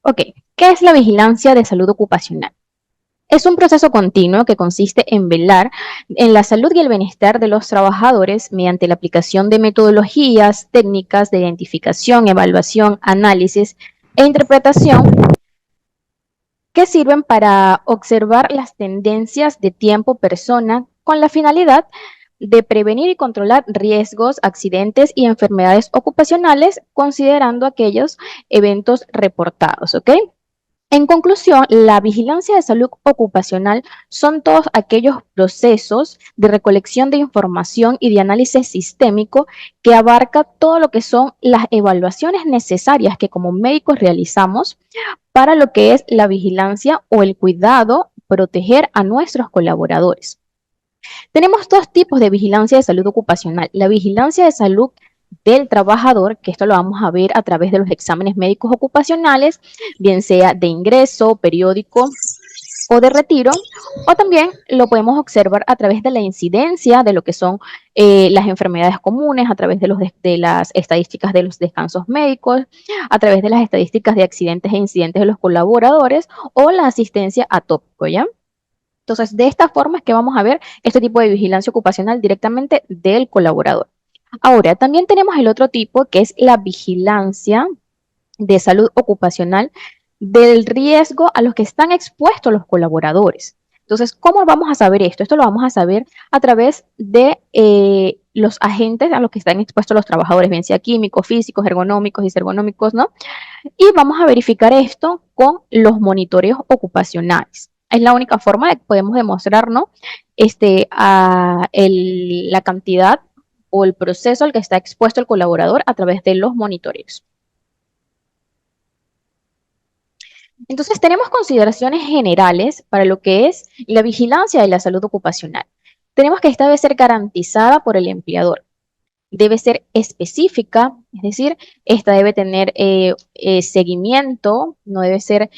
Ok, ¿qué es la vigilancia de salud ocupacional? Es un proceso continuo que consiste en velar en la salud y el bienestar de los trabajadores mediante la aplicación de metodologías, técnicas de identificación, evaluación, análisis e interpretación que sirven para observar las tendencias de tiempo-persona con la finalidad de prevenir y controlar riesgos, accidentes y enfermedades ocupacionales, considerando aquellos eventos reportados, ¿ok? En conclusión, la vigilancia de salud ocupacional son todos aquellos procesos de recolección de información y de análisis sistémico que abarca todo lo que son las evaluaciones necesarias que como médicos realizamos para lo que es la vigilancia o el cuidado, proteger a nuestros colaboradores. Tenemos dos tipos de vigilancia de salud ocupacional. La vigilancia de salud del trabajador, que esto lo vamos a ver a través de los exámenes médicos ocupacionales, bien sea de ingreso, periódico o de retiro, o también lo podemos observar a través de la incidencia de lo que son las enfermedades comunes, a través de las estadísticas de los descansos médicos, a través de las estadísticas de accidentes e incidentes de los colaboradores o la asistencia a tópico, ¿ya? Entonces, de esta forma es que vamos a ver este tipo de vigilancia ocupacional directamente del colaborador. Ahora, también tenemos el otro tipo que es la vigilancia de salud ocupacional del riesgo a los que están expuestos los colaboradores. Entonces, ¿cómo vamos a saber esto? Esto lo vamos a saber a través de los agentes a los que están expuestos los trabajadores, bien sea químicos, físicos, ergonómicos y ergonómicos, ¿no? Y vamos a verificar esto con los monitoreos ocupacionales. Es la única forma de que podemos demostrar, ¿no? La cantidad o el proceso al que está expuesto el colaborador a través de los monitoreos. Entonces, tenemos consideraciones generales para lo que es la vigilancia de la salud ocupacional. Tenemos que esta debe ser garantizada por el empleador. Debe ser específica, es decir, esta debe tener seguimiento, no debe ser,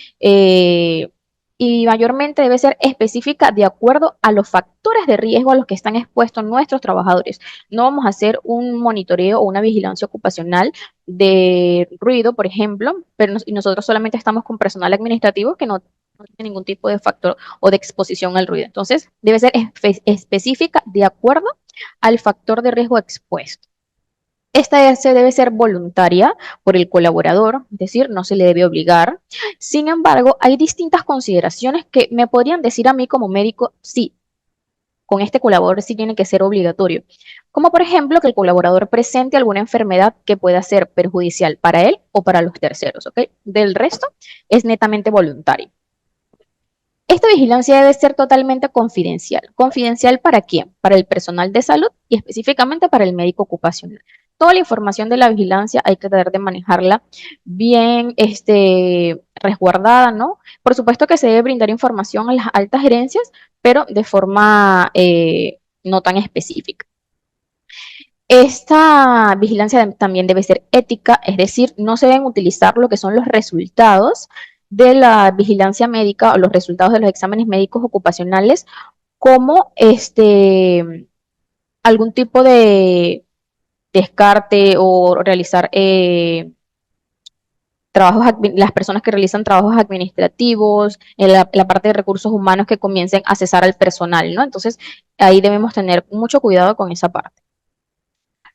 y mayormente debe ser específica de acuerdo a los factores de riesgo a los que están expuestos nuestros trabajadores. No vamos a hacer un monitoreo o una vigilancia ocupacional de ruido, por ejemplo, pero y nosotros solamente estamos con personal administrativo que no tiene ningún tipo de factor o de exposición al ruido. Entonces, debe ser específica de acuerdo al factor de riesgo expuesto. Esta se debe ser voluntaria por el colaborador, es decir, no se le debe obligar. Sin embargo, hay distintas consideraciones que me podrían decir a mí como médico, sí, con este colaborador sí tiene que ser obligatorio. Como por ejemplo que el colaborador presente alguna enfermedad que pueda ser perjudicial para él o para los terceros, ¿ok? Del resto es netamente voluntario. Esta vigilancia debe ser totalmente confidencial. ¿Confidencial para quién? Para el personal de salud y específicamente para el médico ocupacional. Toda la información de la vigilancia hay que tratar de manejarla bien resguardada, ¿no? Por supuesto que se debe brindar información a las altas gerencias, pero de forma no tan específica. Esta vigilancia también debe ser ética, es decir, no se deben utilizar lo que son los resultados de la vigilancia médica o los resultados de los exámenes médicos ocupacionales como algún tipo de descarte o realizar las personas que realizan trabajos administrativos, en la parte de recursos humanos que comiencen a cesar al personal, ¿no? Entonces, ahí debemos tener mucho cuidado con esa parte.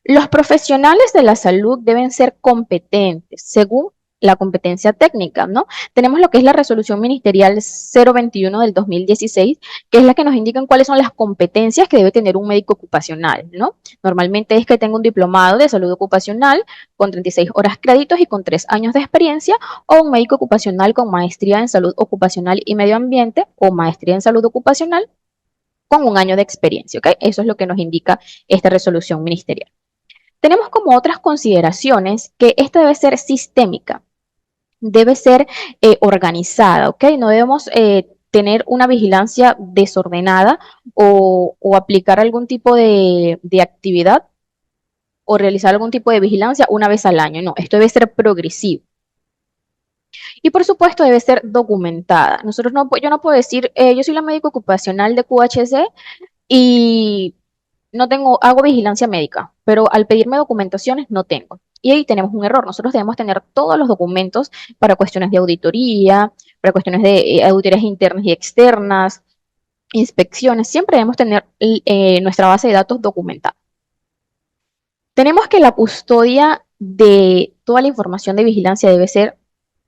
Los profesionales de la salud deben ser competentes según la competencia técnica, ¿no? Tenemos lo que es la resolución ministerial 021 del 2016, que es la que nos indica cuáles son las competencias que debe tener un médico ocupacional, ¿no? Normalmente es que tenga un diplomado de salud ocupacional con 36 horas créditos y con 3 años de experiencia, o un médico ocupacional con maestría en salud ocupacional y medio ambiente o maestría en salud ocupacional con 1 año de experiencia, ¿ok? Eso es lo que nos indica esta resolución ministerial. Tenemos como otras consideraciones que esta debe ser sistémica, debe ser organizada, ¿ok? No debemos tener una vigilancia desordenada o aplicar algún tipo de actividad o realizar algún tipo de vigilancia una vez al año. No, esto debe ser progresivo. Y por supuesto debe ser documentada. Yo no puedo decir, yo soy la médico ocupacional de QHC y no tengo, hago vigilancia médica, pero al pedirme documentaciones no tengo. Y ahí tenemos un error. Nosotros debemos tener todos los documentos para cuestiones de auditoría, para cuestiones de auditorías internas y externas, inspecciones. Siempre debemos tener nuestra base de datos documentada. Tenemos que la custodia de toda la información de vigilancia debe ser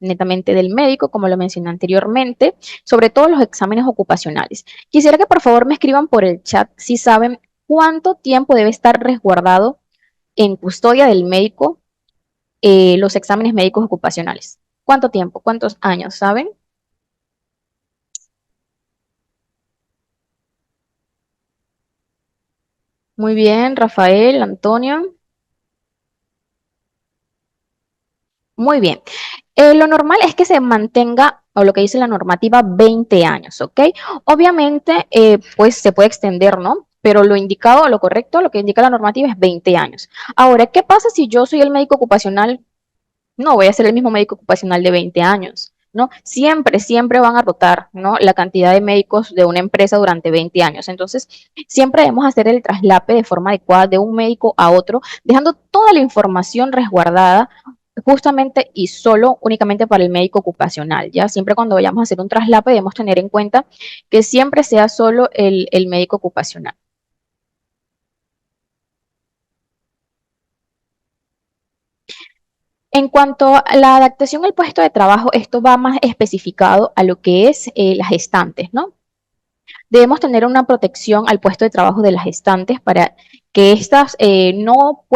netamente del médico, como lo mencioné anteriormente, sobre todo los exámenes ocupacionales. Quisiera que por favor me escriban por el chat si saben cuánto tiempo debe estar resguardado en custodia del médico los exámenes médicos ocupacionales. ¿Cuánto tiempo? ¿Cuántos años? ¿Saben? Muy bien, Rafael, Antonio. Muy bien. Lo normal es que se mantenga, o lo que dice la normativa, 20 años, ¿ok? Obviamente, pues se puede extender, ¿no? Pero lo indicado, lo correcto, lo que indica la normativa es 20 años. Ahora, ¿qué pasa si yo soy el médico ocupacional? No voy a ser el mismo médico ocupacional de 20 años, ¿no? Siempre, siempre van a rotar, ¿no? La cantidad de médicos de una empresa durante 20 años. Entonces, siempre debemos hacer el traslape de forma adecuada de un médico a otro, dejando toda la información resguardada justamente y solo únicamente para el médico ocupacional, ¿ya? Siempre cuando vayamos a hacer un traslape debemos tener en cuenta que siempre sea solo el médico ocupacional. En cuanto a la adaptación al puesto de trabajo, esto va más especificado a lo que es las gestantes, ¿no? Debemos tener una protección al puesto de trabajo de las gestantes para que éstas no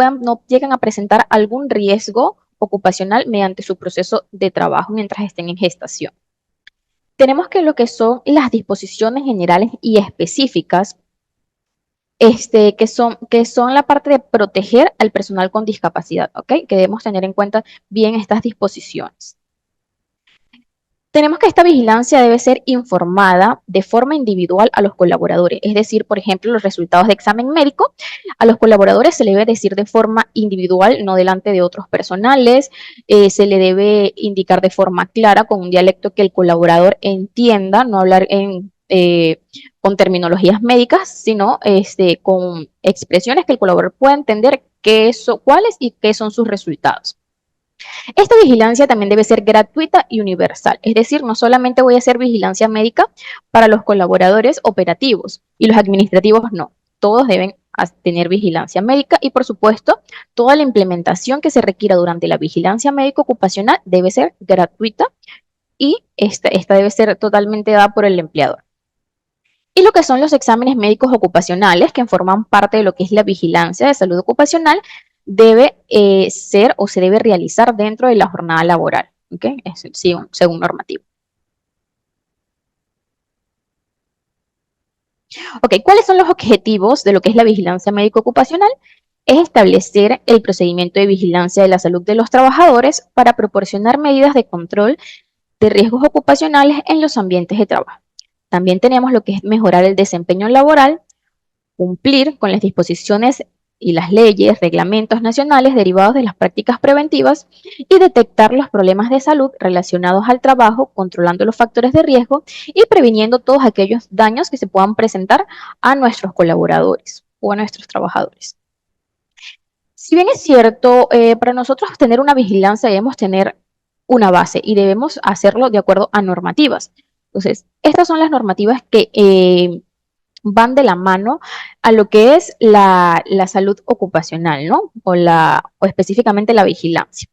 lleguen a presentar algún riesgo ocupacional mediante su proceso de trabajo mientras estén en gestación. Tenemos que lo que son las disposiciones generales y específicas, que son la parte de proteger al personal con discapacidad, ¿ok? Que debemos tener en cuenta bien estas disposiciones. Tenemos que esta vigilancia debe ser informada de forma individual a los colaboradores, es decir, por ejemplo, los resultados de examen médico, a los colaboradores se le debe decir de forma individual, no delante de otros personales, se le debe indicar de forma clara con un dialecto que el colaborador entienda, no hablar con terminologías médicas, sino con expresiones que el colaborador pueda entender cuáles y qué son sus resultados. Esta vigilancia también debe ser gratuita y universal, es decir, no solamente voy a hacer vigilancia médica para los colaboradores operativos y los administrativos no, todos deben tener vigilancia médica y por supuesto toda la implementación que se requiera durante la vigilancia médico ocupacional debe ser gratuita y esta debe ser totalmente dada por el empleador. Y lo que son los exámenes médicos ocupacionales, que forman parte de lo que es la vigilancia de salud ocupacional, debe ser o se debe realizar dentro de la jornada laboral, ¿ok? Según normativo. Ok, ¿cuáles son los objetivos de lo que es la vigilancia médico ocupacional? Es establecer el procedimiento de vigilancia de la salud de los trabajadores para proporcionar medidas de control de riesgos ocupacionales en los ambientes de trabajo. También tenemos lo que es mejorar el desempeño laboral, cumplir con las disposiciones y las leyes, reglamentos nacionales derivados de las prácticas preventivas y detectar los problemas de salud relacionados al trabajo, controlando los factores de riesgo y previniendo todos aquellos daños que se puedan presentar a nuestros colaboradores o a nuestros trabajadores. Si bien es cierto, para nosotros tener una vigilancia debemos tener una base y debemos hacerlo de acuerdo a normativas. Entonces, estas son las normativas que van de la mano a lo que es la salud ocupacional, ¿no? O específicamente la vigilancia.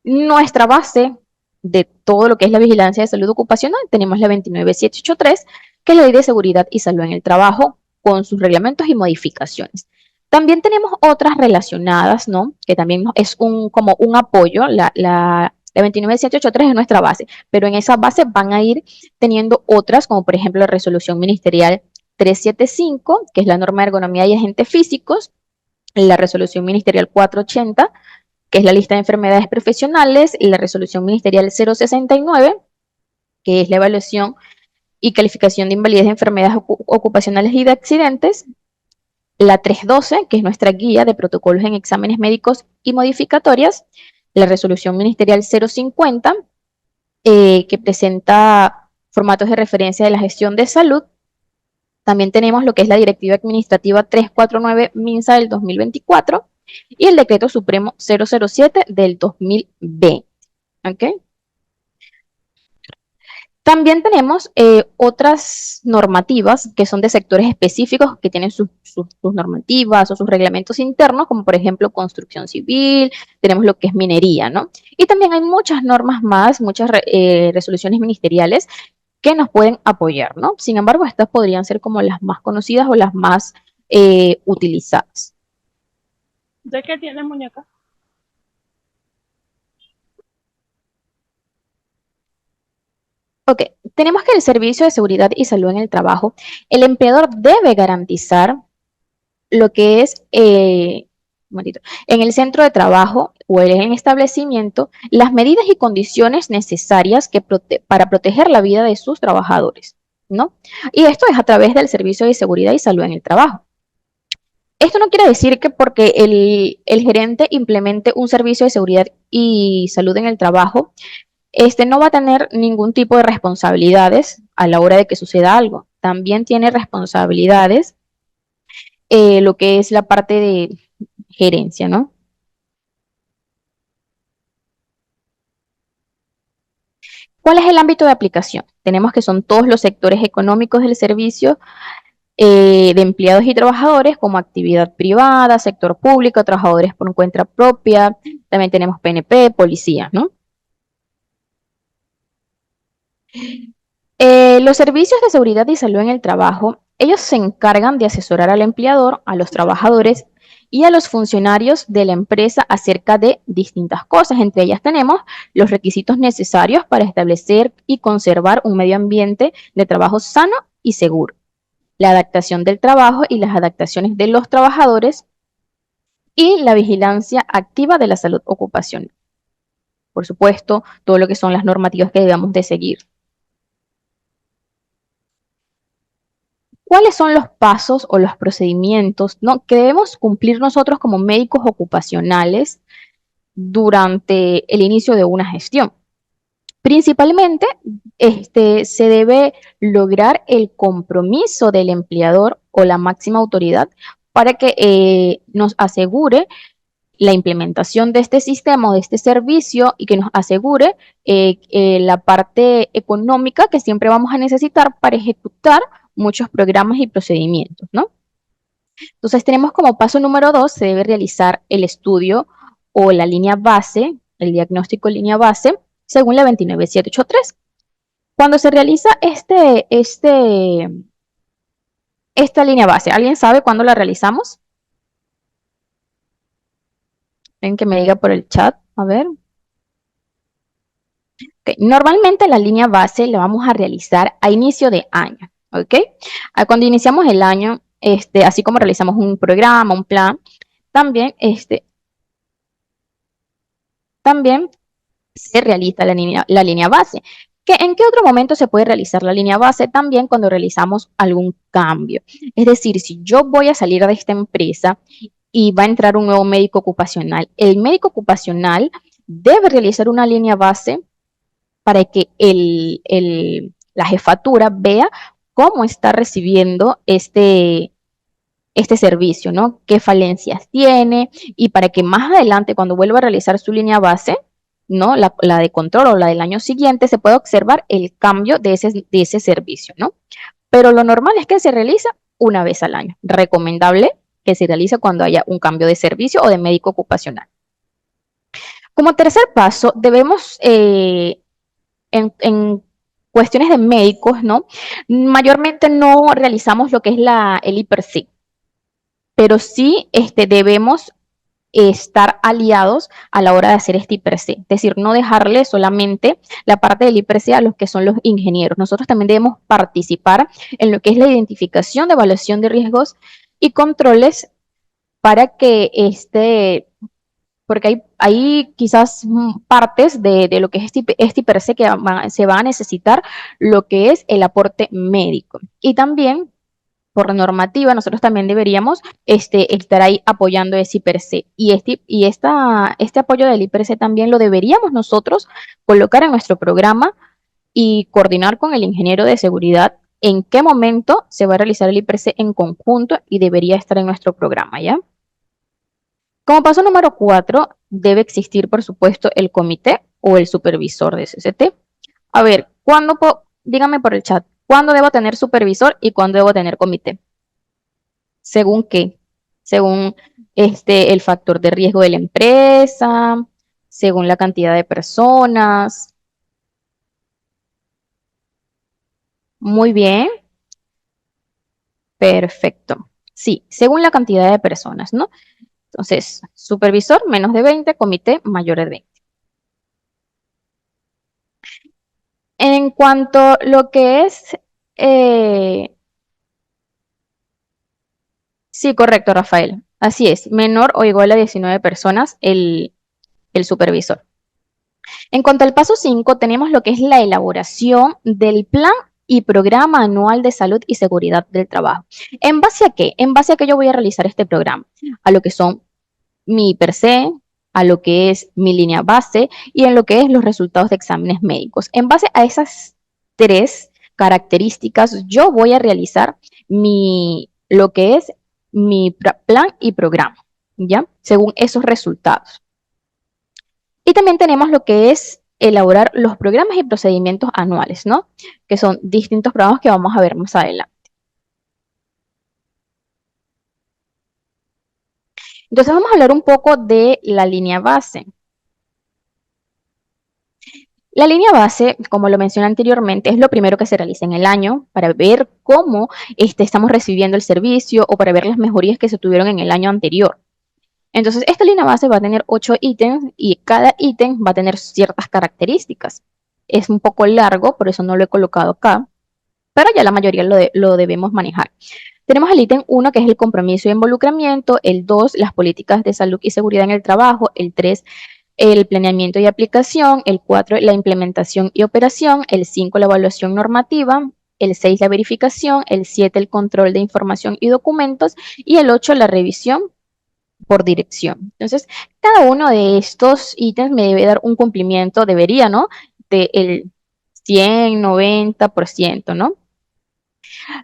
Nuestra base de todo lo que es la vigilancia de salud ocupacional, tenemos la 29783, que es la Ley de Seguridad y Salud en el Trabajo, con sus reglamentos y modificaciones. También tenemos otras relacionadas, ¿no? Que también es como un apoyo, la 29783 es nuestra base, pero en esa base van a ir teniendo otras, como por ejemplo la resolución ministerial 375, que es la norma de ergonomía y agentes físicos, la resolución ministerial 480, que es la lista de enfermedades profesionales, y la resolución ministerial 069, que es la evaluación y calificación de invalidez de enfermedades ocupacionales y de accidentes, la 312, que es nuestra guía de protocolos en exámenes médicos y modificatorias, la resolución ministerial 050, que presenta formatos de referencia de la gestión de salud. También tenemos lo que es la Directiva Administrativa 349 MINSA del 2024, y el Decreto Supremo 007 del 2020. ¿Ok? También tenemos otras normativas que son de sectores específicos que tienen sus normativas o sus reglamentos internos, como por ejemplo construcción civil, tenemos lo que es minería, ¿no? Y también hay muchas normas más, muchas resoluciones ministeriales que nos pueden apoyar, ¿no? Sin embargo, estas podrían ser como las más conocidas o las más utilizadas. ¿De qué tienes, muñeca? Ok, tenemos que el servicio de seguridad y salud en el trabajo, el empleador debe garantizar lo que es, en el centro de trabajo o en el establecimiento, las medidas y condiciones necesarias para proteger la vida de sus trabajadores, ¿no? Y esto es a través del servicio de seguridad y salud en el trabajo. Esto no quiere decir que porque el gerente implemente un servicio de seguridad y salud en el trabajo, este no va a tener ningún tipo de responsabilidades a la hora de que suceda algo. También tiene responsabilidades lo que es la parte de gerencia, ¿no? ¿Cuál es el ámbito de aplicación? Tenemos que son todos los sectores económicos del servicio de empleados y trabajadores, como actividad privada, sector público, trabajadores por cuenta propia, también tenemos PNP, policía, ¿no? Los servicios de seguridad y salud en el trabajo, ellos se encargan de asesorar al empleador, a los trabajadores y a los funcionarios de la empresa acerca de distintas cosas. Entre ellas tenemos los requisitos necesarios para establecer y conservar un medio ambiente de trabajo sano y seguro, la adaptación del trabajo y las adaptaciones de los trabajadores y la vigilancia activa de la salud ocupacional. Por supuesto, todo lo que son las normativas que debemos de seguir. ¿Cuáles son los pasos o los procedimientos, ¿no?, que debemos cumplir nosotros como médicos ocupacionales durante el inicio de una gestión? Principalmente, se debe lograr el compromiso del empleador o la máxima autoridad para que nos asegure la implementación de este sistema o de este servicio y que nos asegure la parte económica que siempre vamos a necesitar para ejecutar muchos programas y procedimientos, ¿no? Entonces tenemos como paso número 2, se debe realizar el estudio o la línea base, el diagnóstico línea base, según la 29783. Cuando se realiza esta línea base, ¿alguien sabe cuándo la realizamos? Ven que me diga por el chat, a ver. Okay. Normalmente la línea base la vamos a realizar a inicio de año, ¿ok? Cuando iniciamos el año, así como realizamos un programa, un plan, también, también se realiza la línea base. ¿En qué otro momento se puede realizar la línea base? También cuando realizamos algún cambio. Es decir, si yo voy a salir de esta empresa y va a entrar un nuevo médico ocupacional, el médico ocupacional debe realizar una línea base para que la jefatura vea cómo está recibiendo este servicio, ¿no? Qué falencias tiene y para que más adelante, cuando vuelva a realizar su línea base, ¿no? La de control o la del año siguiente, se pueda observar el cambio de ese servicio, ¿no? Pero lo normal es que se realiza una vez al año. Recomendable que se realice cuando haya un cambio de servicio o de médico ocupacional. Como tercer paso, debemos en cuestiones de médicos, ¿no? Mayormente no realizamos lo que es el IPERSIC, pero sí debemos estar aliados a la hora de hacer este IPRC, es decir, no dejarle solamente la parte del IPRC a los que son los ingenieros. Nosotros también debemos participar en lo que es la identificación de evaluación de riesgos y controles para que porque hay quizás partes de lo que es este IPRC que se va a necesitar lo que es el aporte médico. Y también por normativa, nosotros también deberíamos estar ahí apoyando ese IPRC. Este apoyo del IPRC también lo deberíamos nosotros colocar en nuestro programa y coordinar con el ingeniero de seguridad en qué momento se va a realizar el IPRC en conjunto y debería estar en nuestro programa, ¿ya? Como paso número 4, debe existir, por supuesto, el comité o el supervisor de SST. A ver, dígame por el chat, ¿cuándo debo tener supervisor y cuándo debo tener comité? ¿Según qué? Según el factor de riesgo de la empresa, según la cantidad de personas. Muy bien, perfecto. Sí, según la cantidad de personas, ¿no? Entonces, supervisor menos de 20, comité mayor de 20. En cuanto a lo que es, sí, correcto, Rafael. Así es, menor o igual a 19 personas el supervisor. En cuanto al paso 5, tenemos lo que es la elaboración del plan y programa anual de salud y seguridad del trabajo. ¿En base a qué? En base a que yo voy a realizar este programa, a lo que son mi per se, a lo que es mi línea base y en lo que es los resultados de exámenes médicos. En base a esas tres características, yo voy a realizar lo que es mi plan y programa, ¿ya? Según esos resultados. Y también tenemos lo que es elaborar los programas y procedimientos anuales, ¿no? Que son distintos programas que vamos a ver más adelante. Entonces vamos a hablar un poco de la línea base. La línea base, como lo mencioné anteriormente, es lo primero que se realiza en el año para ver cómo estamos recibiendo el servicio o para ver las mejorías que se tuvieron en el año anterior. Entonces, esta línea base va a tener 8 ítems y cada ítem va a tener ciertas características. Es un poco largo, por eso no lo he colocado acá, pero ya la mayoría lo debemos manejar. Tenemos el ítem 1, que es el compromiso y involucramiento, el 2, las políticas de salud y seguridad en el trabajo, el 3, el planeamiento y aplicación, el 4, la implementación y operación, el 5, la evaluación normativa, el 6, la verificación, el 7, el control de información y documentos, y el 8, la revisión por dirección. Entonces, cada uno de estos ítems me debe dar un cumplimiento, debería, ¿no? Del 100, 90%, ¿no?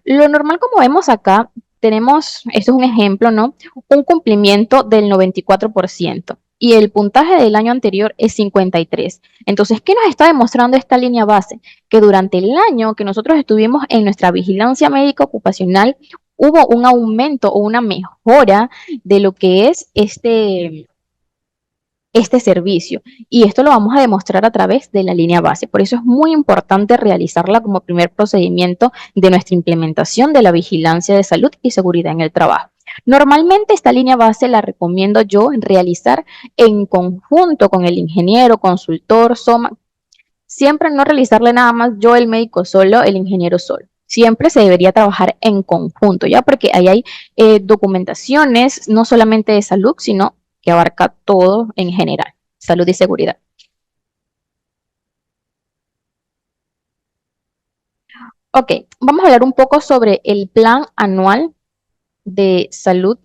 Lo normal, como vemos acá, tenemos, esto es un ejemplo, ¿no? Un cumplimiento del 94% y el puntaje del año anterior es 53. Entonces, ¿qué nos está demostrando esta línea base? Que durante el año que nosotros estuvimos en nuestra vigilancia médica ocupacional, hubo un aumento o una mejora de lo que es este servicio. Y esto lo vamos a demostrar a través de la línea base. Por eso es muy importante realizarla como primer procedimiento de nuestra implementación de la vigilancia de salud y seguridad en el trabajo. Normalmente esta línea base la recomiendo yo realizar en conjunto con el ingeniero, consultor, SOMA. Siempre no realizarle nada más yo, el médico solo, el ingeniero solo. Siempre se debería trabajar en conjunto, ¿ya? Porque ahí hay documentaciones, no solamente de salud, sino que abarca todo en general, salud y seguridad. Ok, vamos a hablar un poco sobre el plan anual de salud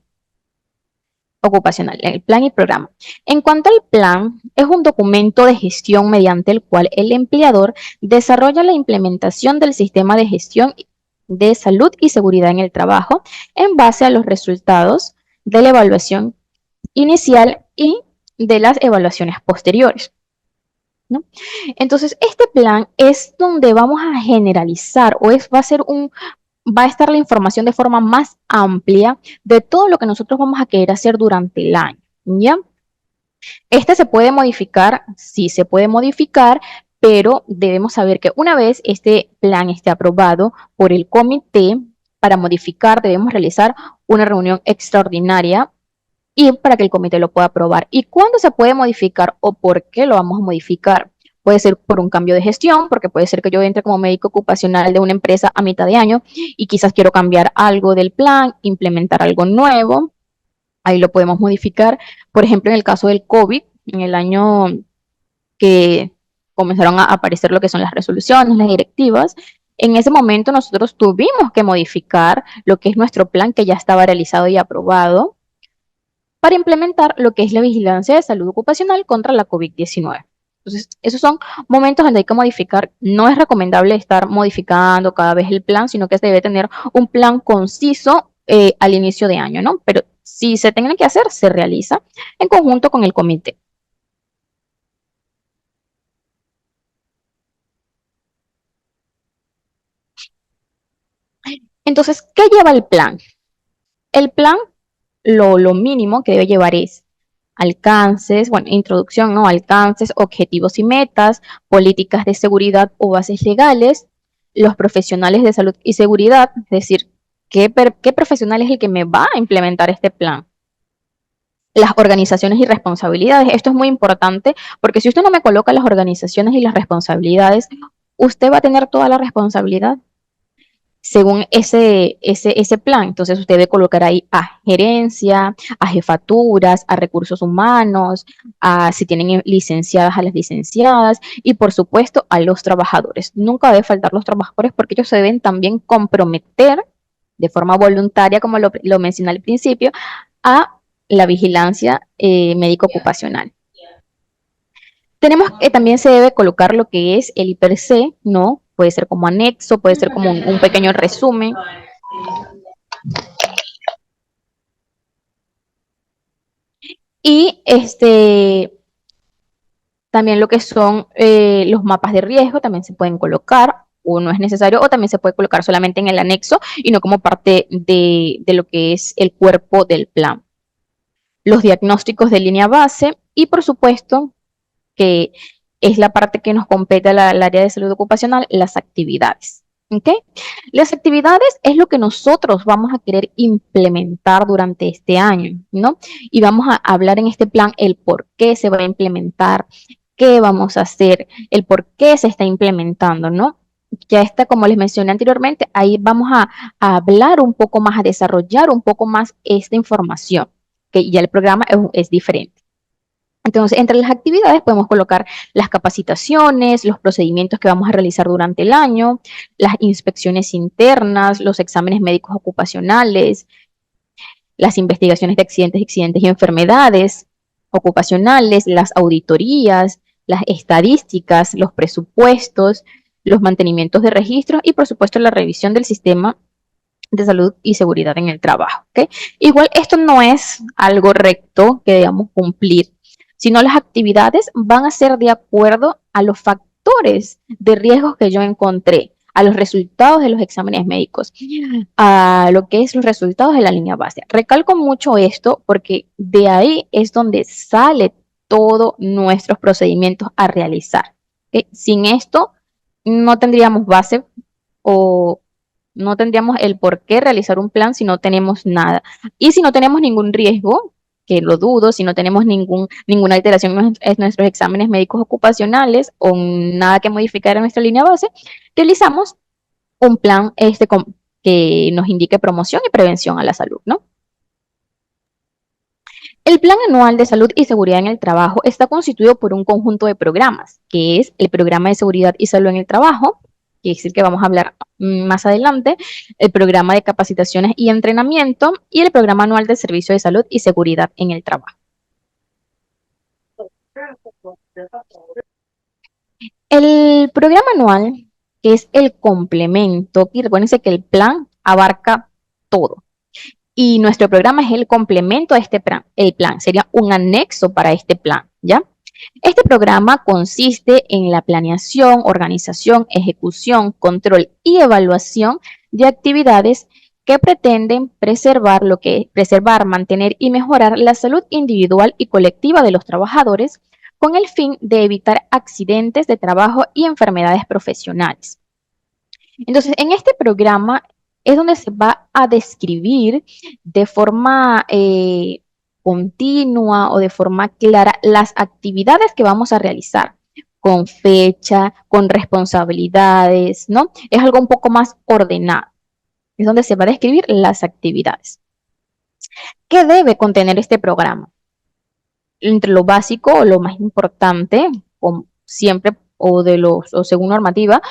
ocupacional, el plan y programa. En cuanto al plan, es un documento de gestión mediante el cual el empleador desarrolla la implementación del sistema de gestión de salud y seguridad en el trabajo en base a los resultados de la evaluación inicial y de las evaluaciones posteriores, ¿no? Entonces, este plan es donde vamos a generalizar va a estar la información de forma más amplia de todo lo que nosotros vamos a querer hacer durante el año, ¿ya? Este se puede modificar, sí se puede modificar, pero debemos saber que una vez este plan esté aprobado por el comité, para modificar debemos realizar una reunión extraordinaria y para que el comité lo pueda aprobar. ¿Y cuándo se puede modificar o por qué lo vamos a modificar? Puede ser por un cambio de gestión, porque puede ser que yo entre como médico ocupacional de una empresa a mitad de año y quizás quiero cambiar algo del plan, implementar algo nuevo. Ahí lo podemos modificar. Por ejemplo, en el caso del COVID, en el año que comenzaron a aparecer lo que son las resoluciones, las directivas, en ese momento nosotros tuvimos que modificar lo que es nuestro plan que ya estaba realizado y aprobado para implementar lo que es la vigilancia de salud ocupacional contra la COVID-19. Entonces, esos son momentos donde hay que modificar. No es recomendable estar modificando cada vez el plan, sino que se debe tener un plan conciso al inicio de año, ¿no? Pero Si se tiene que hacer, se realiza en conjunto con el comité. Entonces, ¿qué lleva el plan? El plan, lo mínimo que debe llevar es alcances, bueno, introducción, ¿no? Alcances, objetivos y metas, políticas de seguridad o bases legales, los profesionales de salud y seguridad, es decir, qué profesional es el que me va a implementar este plan, las organizaciones y responsabilidades. Esto es muy importante porque si usted no me coloca las organizaciones y las responsabilidades, usted va a tener toda la responsabilidad según ese plan. Entonces usted debe colocar ahí a gerencia, a jefaturas, a recursos humanos, a si tienen licenciadas, a las licenciadas y por supuesto a los trabajadores. Nunca debe faltar los trabajadores porque ellos se deben también comprometer de forma voluntaria, como lo mencioné al principio, a la vigilancia médico ocupacional. Tenemos que también se debe colocar lo que es el IPRC, ¿no? Puede ser como anexo, puede ser como un pequeño resumen. Y también lo que son los mapas de riesgo también se pueden colocar, o no es necesario, o también se puede colocar solamente en el anexo y no como parte de lo que es el cuerpo del plan. Los diagnósticos de línea base y por supuesto que es la parte que nos compete al área de salud ocupacional, las actividades. ¿Okay? Las actividades es lo que nosotros vamos a querer implementar durante este año, ¿no? Y vamos a hablar en este plan el por qué se va a implementar, qué vamos a hacer, el por qué se está implementando, ¿no? Ya está, como les mencioné anteriormente, ahí vamos a hablar un poco más, a desarrollar un poco más esta información, que ya el programa es diferente. Entonces, entre las actividades podemos colocar las capacitaciones, los procedimientos que vamos a realizar durante el año, las inspecciones internas, los exámenes médicos ocupacionales, las investigaciones de accidentes y enfermedades ocupacionales, las auditorías, las estadísticas, los presupuestos, los mantenimientos de registros y, por supuesto, la revisión del sistema de salud y seguridad en el trabajo. ¿Okay? Igual esto no es algo recto que debamos cumplir, sino las actividades van a ser de acuerdo a los factores de riesgos que yo encontré, a los resultados de los exámenes médicos, a lo que es los resultados de la línea base. Recalco mucho esto porque de ahí es donde sale todos nuestros procedimientos a realizar. ¿Okay? Sin esto no tendríamos base o no tendríamos el por qué realizar un plan si no tenemos nada. Y si no tenemos ningún riesgo, que lo dudo, si no tenemos ninguna alteración en nuestros exámenes médicos ocupacionales o nada que modificar en nuestra línea base, realizamos un plan que nos indique promoción y prevención a la salud, ¿no? El Plan Anual de Salud y Seguridad en el Trabajo está constituido por un conjunto de programas, que es el Programa de Seguridad y Salud en el Trabajo, que es el que vamos a hablar más adelante, el Programa de Capacitaciones y Entrenamiento y el Programa Anual de Servicio de Salud y Seguridad en el Trabajo. El programa anual, que es el complemento, y recuérdense que el plan abarca todo. Y nuestro programa es el complemento a este plan. El plan sería un anexo para este plan, ¿ya? Este programa consiste en la planeación, organización, ejecución, control y evaluación de actividades que pretenden preservar, mantener y mejorar la salud individual y colectiva de los trabajadores con el fin de evitar accidentes de trabajo y enfermedades profesionales. Entonces, en este programa es donde se va a describir de forma continua o de forma clara las actividades que vamos a realizar con fecha, con responsabilidades, ¿no? Es algo un poco más ordenado. Es donde se va a describir las actividades. ¿Qué debe contener este programa? Entre lo básico o lo más importante, siempre o según normativa,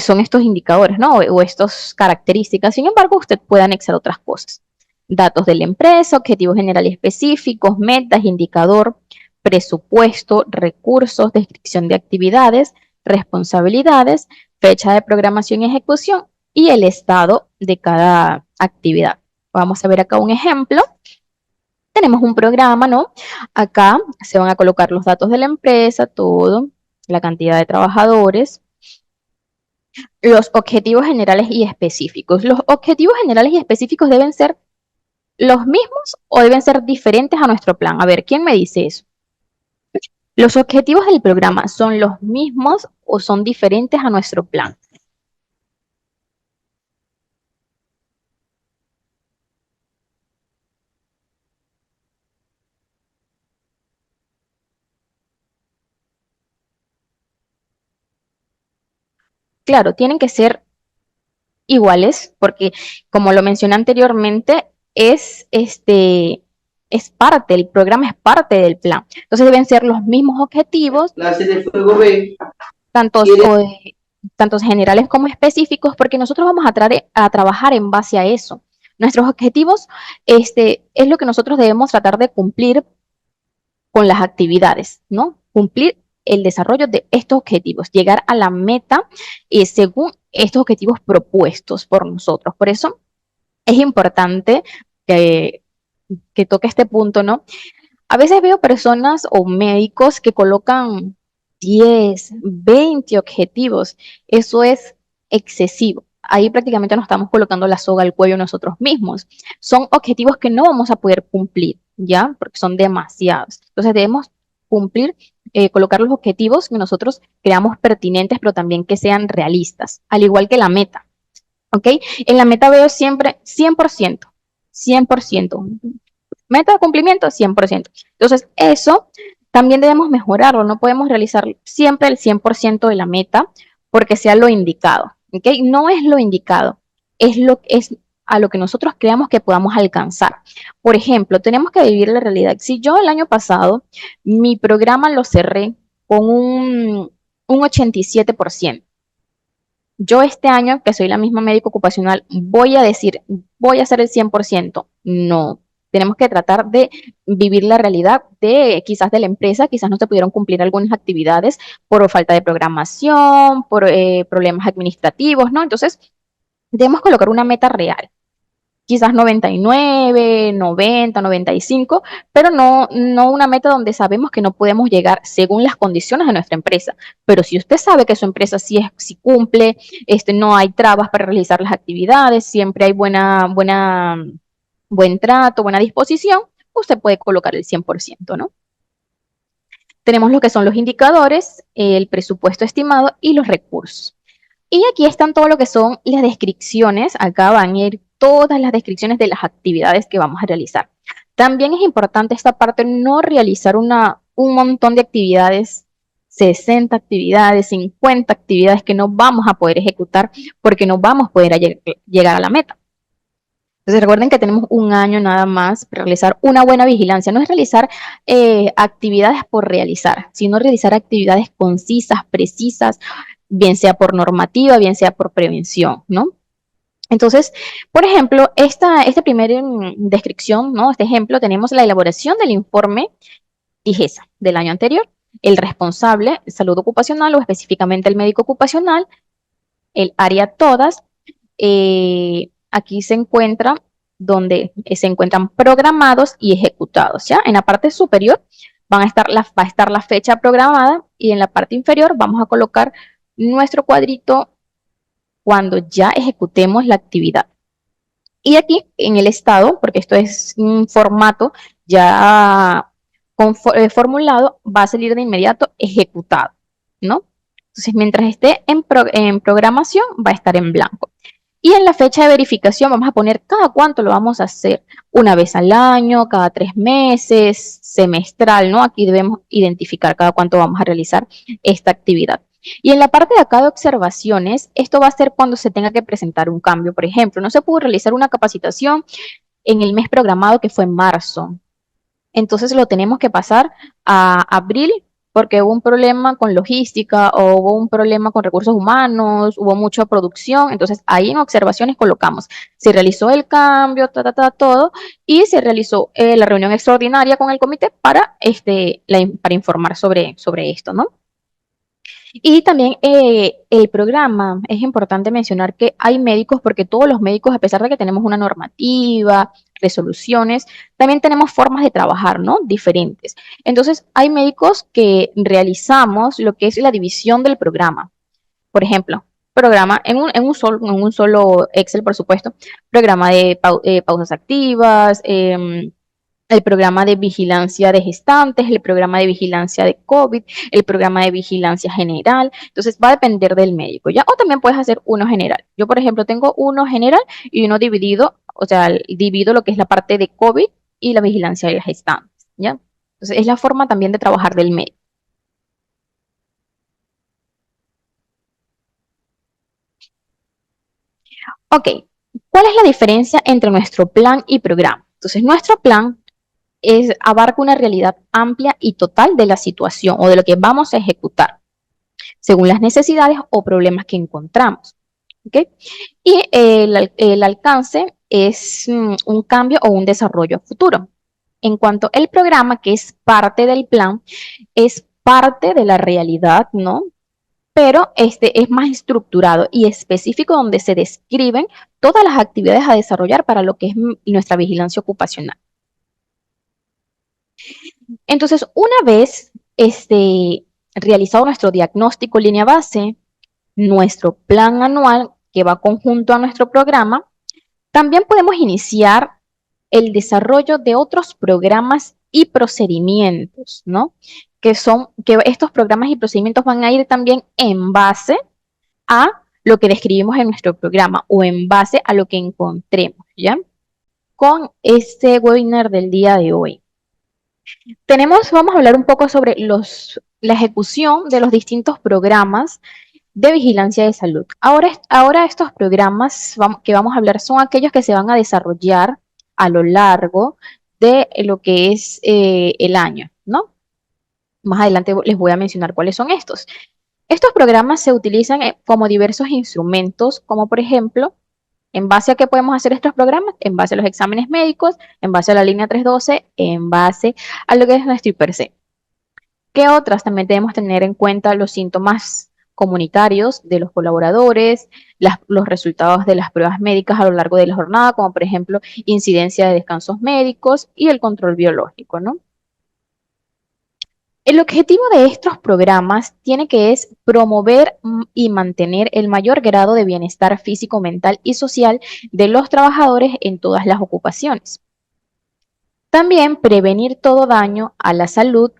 son estos indicadores, ¿no? O estas características. Sin embargo, usted puede anexar otras cosas. Datos de la empresa, objetivos generales específicos, metas, indicador, presupuesto, recursos, descripción de actividades, responsabilidades, fecha de programación y ejecución y el estado de cada actividad. Vamos a ver acá un ejemplo. Tenemos un programa, ¿no? Acá se van a colocar los datos de la empresa, todo, la cantidad de trabajadores, los objetivos generales y específicos. Los objetivos generales y específicos deben ser los mismos o deben ser diferentes a nuestro plan. A ver, ¿quién me dice eso? ¿Los objetivos del programa son los mismos o son diferentes a nuestro plan? Claro, tienen que ser iguales, porque como lo mencioné anteriormente, es parte, el programa es parte del plan. Entonces deben ser los mismos objetivos, Clase de fuego B. tantos, tantos generales como específicos, porque nosotros vamos a trabajar en base a eso. Nuestros objetivos, es lo que nosotros debemos tratar de cumplir con las actividades, ¿no? Cumplir el desarrollo de estos objetivos, llegar a la meta según estos objetivos propuestos por nosotros. Por eso es importante que, que toque este punto, ¿no? A veces veo personas o médicos que colocan 10, 20 objetivos. Eso es excesivo. Ahí prácticamente nos estamos colocando la soga al cuello nosotros mismos. Son objetivos que no vamos a poder cumplir, ¿ya? Porque son demasiados. Entonces debemos cumplir, colocar los objetivos que nosotros creamos pertinentes, pero también que sean realistas, al igual que la meta. ¿Ok? En la meta veo siempre 100%, 100%. Meta de cumplimiento, 100%. Entonces, eso también debemos mejorarlo. No podemos realizar siempre el 100% de la meta porque sea lo indicado. ¿Ok? No es lo indicado, es a lo que nosotros creamos que podamos alcanzar. Por ejemplo, tenemos que vivir la realidad. Si yo el año pasado mi programa lo cerré con un 87%, yo este año, que soy la misma médico ocupacional, voy a decir, voy a hacer el 100%. No, tenemos que tratar de vivir la realidad de quizás de la empresa, quizás no se pudieron cumplir algunas actividades por falta de programación, por problemas administrativos, ¿no? Entonces, debemos colocar una meta real, quizás 99, 90, 95, pero no una meta donde sabemos que no podemos llegar según las condiciones de nuestra empresa. Pero si usted sabe que su empresa sí cumple, no hay trabas para realizar las actividades, siempre hay buen trato, buena disposición, usted puede colocar el 100%, ¿no? Tenemos lo que son los indicadores, el presupuesto estimado y los recursos. Y aquí están todo lo que son las descripciones. Acá van a ir todas las descripciones de las actividades que vamos a realizar. También es importante esta parte, no realizar un montón de actividades, 60 actividades, 50 actividades que no vamos a poder ejecutar porque no vamos a poder llegar a la meta. Entonces recuerden que tenemos un año nada más para realizar una buena vigilancia. No es realizar actividades por realizar, sino realizar actividades concisas, precisas, bien sea por normativa, bien sea por prevención, ¿no? Entonces, por ejemplo, esta primera descripción, ¿no? Este ejemplo, tenemos la elaboración del informe DIGESA del año anterior, el responsable, salud ocupacional o específicamente el médico ocupacional, el área todas, aquí se encuentra donde se encuentran programados y ejecutados, ¿ya? En la parte superior va a estar la fecha programada y en la parte inferior vamos a colocar nuestro cuadrito cuando ya ejecutemos la actividad. Y aquí en el estado, porque esto es un formato ya formulado, va a salir de inmediato ejecutado, ¿no? Entonces, mientras esté en programación, va a estar en blanco. Y en la fecha de verificación vamos a poner cada cuánto lo vamos a hacer, una vez al año, cada 3 meses, semestral, ¿no? Aquí debemos identificar cada cuánto vamos a realizar esta actividad. Y en la parte de acá de observaciones, esto va a ser cuando se tenga que presentar un cambio. Por ejemplo, no se pudo realizar una capacitación en el mes programado que fue en marzo. Entonces lo tenemos que pasar a abril porque hubo un problema con logística o hubo un problema con recursos humanos, hubo mucha producción. Entonces ahí en observaciones colocamos, se realizó el cambio, todo, y se realizó la reunión extraordinaria con el comité para informar sobre esto, ¿no? Y también el programa, es importante mencionar que hay médicos, porque todos los médicos, a pesar de que tenemos una normativa, resoluciones, también tenemos formas de trabajar, ¿no? Diferentes. Entonces, hay médicos que realizamos lo que es la división del programa. Por ejemplo, programa en un solo Excel, por supuesto, programa de pausas activas, el programa de vigilancia de gestantes, el programa de vigilancia de COVID, el programa de vigilancia general. Entonces va a depender del médico, ¿ya? O también puedes hacer uno general. Yo, por ejemplo, tengo uno general y uno dividido, o sea, divido lo que es la parte de COVID y la vigilancia de las gestantes, ¿ya? Entonces es la forma también de trabajar del médico. Ok, ¿cuál es la diferencia entre nuestro plan y programa? Entonces, nuestro plan abarca una realidad amplia y total de la situación o de lo que vamos a ejecutar, según las necesidades o problemas que encontramos. ¿Okay? Y el alcance es un cambio o un desarrollo futuro. En cuanto al programa, que es parte del plan, es parte de la realidad, ¿no? Pero este es más estructurado y específico, donde se describen todas las actividades a desarrollar para lo que es nuestra vigilancia ocupacional. Entonces, una vez realizado nuestro diagnóstico línea base, nuestro plan anual que va conjunto a nuestro programa, también podemos iniciar el desarrollo de otros programas y procedimientos, ¿no? Que estos programas y procedimientos van a ir también en base a lo que describimos en nuestro programa o en base a lo que encontremos, ¿ya? Con este webinar del día de hoy. Vamos a hablar un poco sobre la ejecución de los distintos programas de vigilancia de salud. Ahora estos programas que vamos a hablar son aquellos que se van a desarrollar a lo largo de lo que es el año, ¿no? Más adelante les voy a mencionar cuáles son estos. Estos programas se utilizan como diversos instrumentos, como por ejemplo, ¿en base a qué podemos hacer estos programas? En base a los exámenes médicos, en base a la línea 312, en base a lo que es nuestro IPERCE. ¿Qué otras? También debemos tener en cuenta los síntomas comunitarios de los colaboradores, los resultados de las pruebas médicas a lo largo de la jornada, como por ejemplo incidencia de descansos médicos y el control biológico, ¿no? El objetivo de estos programas tiene que es promover y mantener el mayor grado de bienestar físico, mental y social de los trabajadores en todas las ocupaciones. También prevenir todo daño a la salud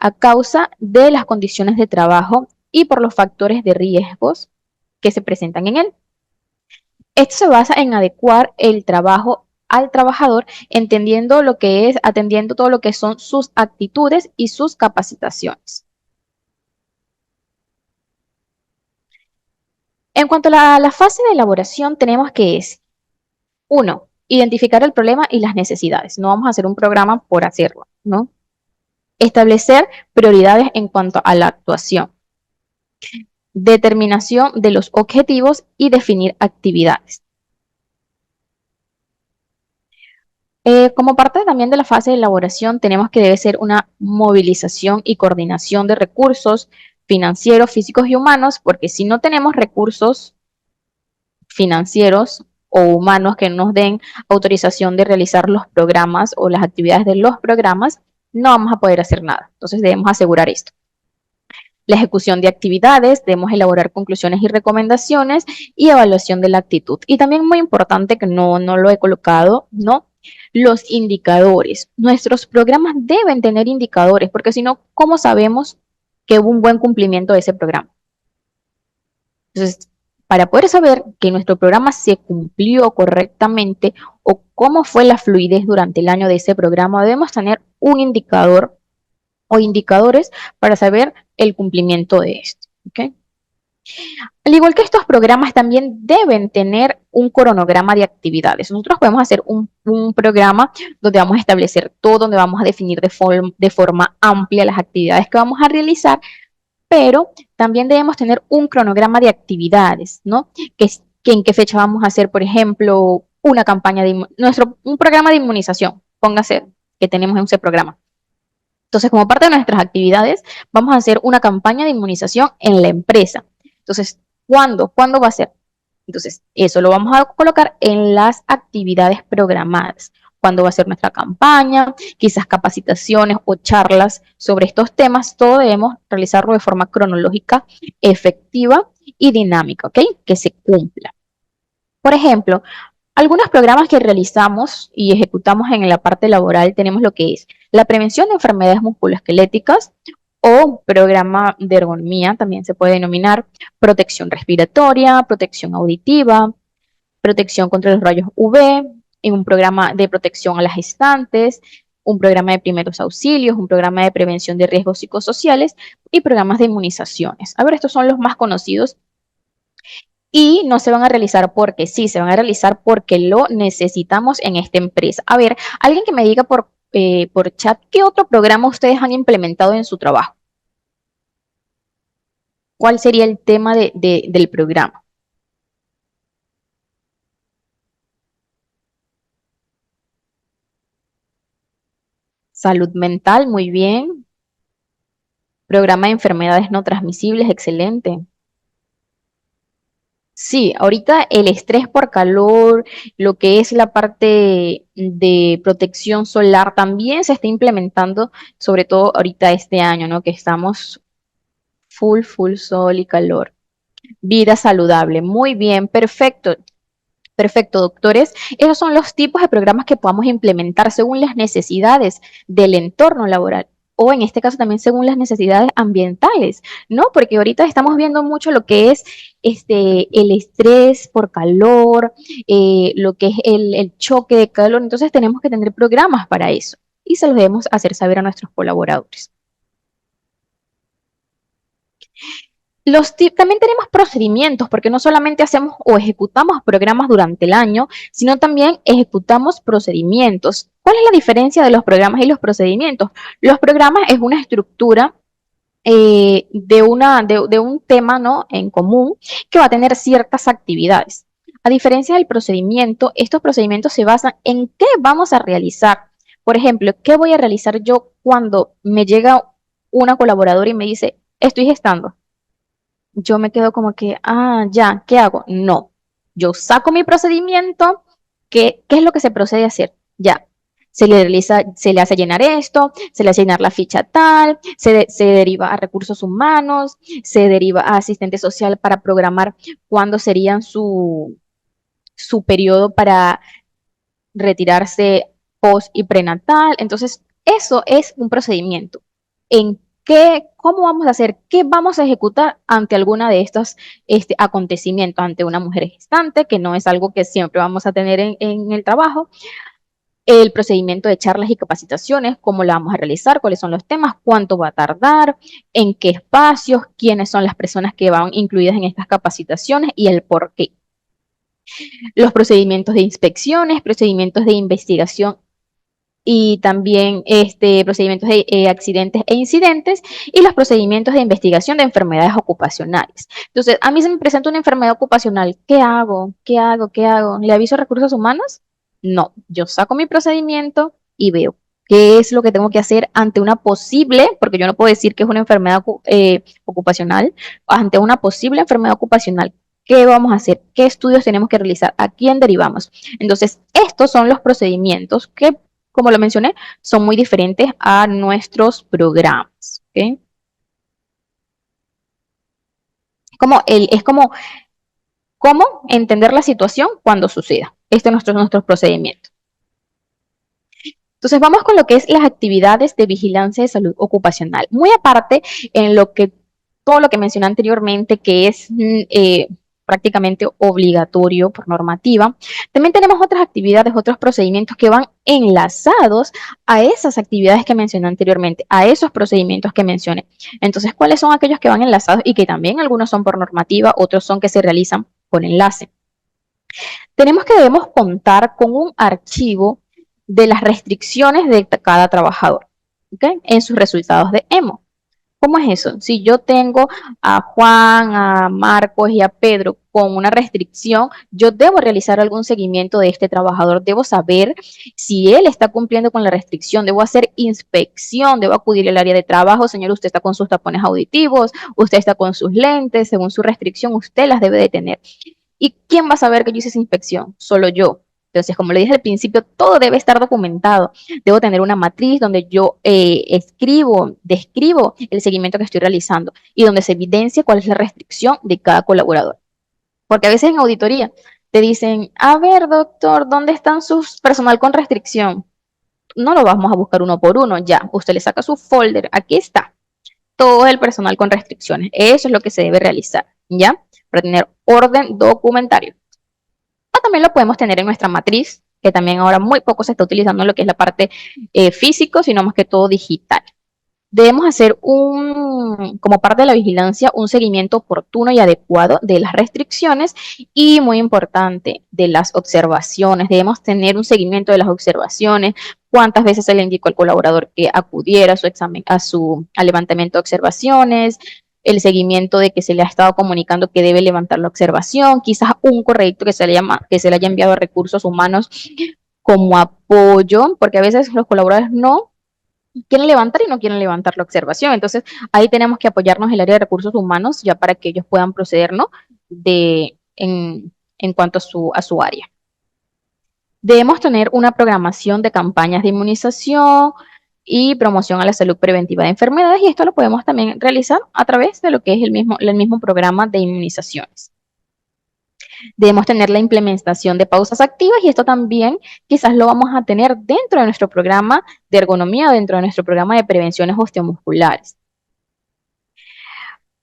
a causa de las condiciones de trabajo y por los factores de riesgos que se presentan en él. Esto se basa en adecuar el trabajo al trabajador, entendiendo lo que es, atendiendo todo lo que son sus actitudes y sus capacitaciones. En cuanto a la fase de elaboración, tenemos que es, uno, identificar el problema y las necesidades. No vamos a hacer un programa por hacerlo, ¿no? Establecer prioridades en cuanto a la actuación. Determinación de los objetivos y definir actividades. Como parte también de la fase de elaboración, tenemos que debe ser una movilización y coordinación de recursos financieros, físicos y humanos, porque si no tenemos recursos financieros o humanos que nos den autorización de realizar los programas o las actividades de los programas, no vamos a poder hacer nada. Entonces debemos asegurar esto. La ejecución de actividades, debemos elaborar conclusiones y recomendaciones y evaluación de la actitud. Y también muy importante, que no lo he colocado, ¿no? Los indicadores. Nuestros programas deben tener indicadores, porque si no, ¿cómo sabemos que hubo un buen cumplimiento de ese programa? Entonces, para poder saber que nuestro programa se cumplió correctamente o cómo fue la fluidez durante el año de ese programa, debemos tener un indicador o indicadores para saber el cumplimiento de esto. ¿Okay? Al igual que estos programas, también deben tener un cronograma de actividades. Nosotros podemos hacer un programa donde vamos a establecer todo, donde vamos a definir de forma amplia las actividades que vamos a realizar, pero también debemos tener un cronograma de actividades, ¿no? Que en qué fecha vamos a hacer, por ejemplo, una campaña un programa de inmunización, póngase que tenemos en ese programa. Entonces, como parte de nuestras actividades, vamos a hacer una campaña de inmunización en la empresa. Entonces, ¿cuándo? ¿Cuándo va a ser? Entonces, eso lo vamos a colocar en las actividades programadas. ¿Cuándo va a ser nuestra campaña? Quizás capacitaciones o charlas sobre estos temas. Todo debemos realizarlo de forma cronológica, efectiva y dinámica, ¿ok? Que se cumpla. Por ejemplo, algunos programas que realizamos y ejecutamos en la parte laboral tenemos lo que es la prevención de enfermedades musculoesqueléticas o programa de ergonomía, también se puede denominar protección respiratoria, protección auditiva, protección contra los rayos UV, en un programa de protección a las gestantes, un programa de primeros auxilios, un programa de prevención de riesgos psicosociales y programas de inmunizaciones. A ver, estos son los más conocidos y no se van a realizar porque sí, se van a realizar porque lo necesitamos en esta empresa. A ver, alguien que me diga por chat, ¿qué otro programa ustedes han implementado en su trabajo? ¿Cuál sería el tema del programa? Salud mental, muy bien. Programa de enfermedades no transmisibles, excelente. Sí, ahorita el estrés por calor, lo que es la parte de protección solar también se está implementando, sobre todo ahorita este año, ¿no? Que estamos full sol y calor. Vida saludable, muy bien, perfecto. Perfecto, doctores. Esos son los tipos de programas que podamos implementar según las necesidades del entorno laboral o en este caso también según las necesidades ambientales, ¿no? Porque ahorita estamos viendo mucho lo que es el estrés por calor, lo que es el choque de calor, entonces tenemos que tener programas para eso y se los debemos hacer saber a nuestros colaboradores. También tenemos procedimientos, porque no solamente hacemos o ejecutamos programas durante el año, sino también ejecutamos procedimientos. ¿Cuál es la diferencia de los programas y los procedimientos? Los programas es una estructura de un tema, ¿no? En común que va a tener ciertas actividades. A diferencia del procedimiento, estos procedimientos se basan en qué vamos a realizar. Por ejemplo, ¿qué voy a realizar yo cuando me llega una colaboradora y me dice, estoy gestando? Yo me quedo como que, ya, ¿qué hago? No, yo saco mi procedimiento, ¿qué es lo que se procede a hacer? Ya, se le hace llenar esto, se le hace llenar la ficha tal, se deriva a recursos humanos, se deriva a asistente social para programar cuándo serían su periodo para retirarse post y prenatal. Entonces, eso es un procedimiento. ¿En cómo vamos a hacer, qué vamos a ejecutar ante alguna de estos acontecimientos, ante una mujer gestante, que no es algo que siempre vamos a tener en el trabajo? El procedimiento de charlas y capacitaciones, cómo la vamos a realizar, cuáles son los temas, cuánto va a tardar, en qué espacios, quiénes son las personas que van incluidas en estas capacitaciones y el por qué. Los procedimientos de inspecciones, procedimientos de investigación y también procedimientos de accidentes e incidentes y los procedimientos de investigación de enfermedades ocupacionales. Entonces, a mí se me presenta una enfermedad ocupacional, ¿qué hago? ¿Qué hago? ¿Qué hago? ¿Le aviso a recursos humanos? No, yo saco mi procedimiento y veo qué es lo que tengo que hacer ante una posible, porque yo no puedo decir que es una enfermedad ocupacional, ante una posible enfermedad ocupacional. ¿Qué vamos a hacer? ¿Qué estudios tenemos que realizar? ¿A quién derivamos? Entonces, estos son los procedimientos que, como lo mencioné, son muy diferentes a nuestros programas. ¿Okay? Es como cómo entender la situación cuando suceda. Este es nuestro procedimiento. Entonces vamos con lo que es las actividades de vigilancia de salud ocupacional. Muy aparte en todo lo que mencioné anteriormente, que es prácticamente obligatorio por normativa, también tenemos otras actividades, otros procedimientos que van enlazados a esas actividades que mencioné anteriormente, a esos procedimientos que mencioné. Entonces, ¿cuáles son aquellos que van enlazados y que también algunos son por normativa, otros son que se realizan por enlace? Tenemos que debemos contar con un archivo de las restricciones de cada trabajador, ¿okay? En sus resultados de EMO. ¿Cómo es eso? Si yo tengo a Juan, a Marcos y a Pedro con una restricción, yo debo realizar algún seguimiento de este trabajador, debo saber si él está cumpliendo con la restricción, debo hacer inspección, debo acudir al área de trabajo, señor, usted está con sus tapones auditivos, usted está con sus lentes, según su restricción, usted las debe de tener. ¿Y quién va a saber que yo hice esa inspección? Solo yo. Entonces, como le dije al principio, todo debe estar documentado. Debo tener una matriz donde yo describo el seguimiento que estoy realizando y donde se evidencia cuál es la restricción de cada colaborador. Porque a veces en auditoría te dicen, a ver, doctor, ¿dónde están sus personal con restricción? No lo vamos a buscar uno por uno, ya. Usted le saca su folder, aquí está. Todo el personal con restricciones. Eso es lo que se debe realizar, ¿ya? Para tener orden documentario. O también lo podemos tener en nuestra matriz, que también ahora muy poco se está utilizando en lo que es la parte físico, sino más que todo digital. Debemos hacer como parte de la vigilancia, un seguimiento oportuno y adecuado de las restricciones y, muy importante, de las observaciones. Debemos tener un seguimiento de las observaciones, cuántas veces se le indicó al colaborador que acudiera a su examen, al levantamiento de observaciones, el seguimiento de que se le ha estado comunicando que debe levantar la observación, quizás un correcto que se le haya enviado a recursos humanos como apoyo, porque a veces los colaboradores no quieren levantar y no quieren levantar la observación. Entonces, ahí tenemos que apoyarnos en el área de recursos humanos ya para que ellos puedan proceder, ¿no? En cuanto a su área. Debemos tener una programación de campañas de inmunización y promoción a la salud preventiva de enfermedades, y esto lo podemos también realizar a través de lo que es el mismo programa de inmunizaciones. Debemos tener la implementación de pausas activas, y esto también quizás lo vamos a tener dentro de nuestro programa de ergonomía, dentro de nuestro programa de prevenciones osteomusculares.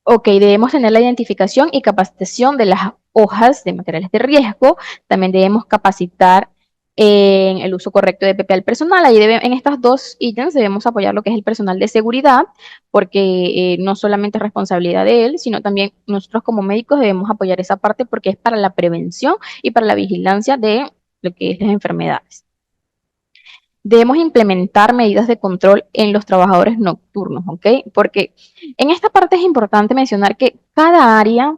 Ok, debemos tener la identificación y capacitación de las hojas de materiales de riesgo. También debemos capacitar en el uso correcto de PPE al personal. Ahí en estos dos ítems debemos apoyar lo que es el personal de seguridad, porque no solamente es responsabilidad de él, sino también nosotros como médicos debemos apoyar esa parte porque es para la prevención y para la vigilancia de lo que es las enfermedades. Debemos implementar medidas de control en los trabajadores nocturnos, ¿ok? Porque en esta parte es importante mencionar que cada área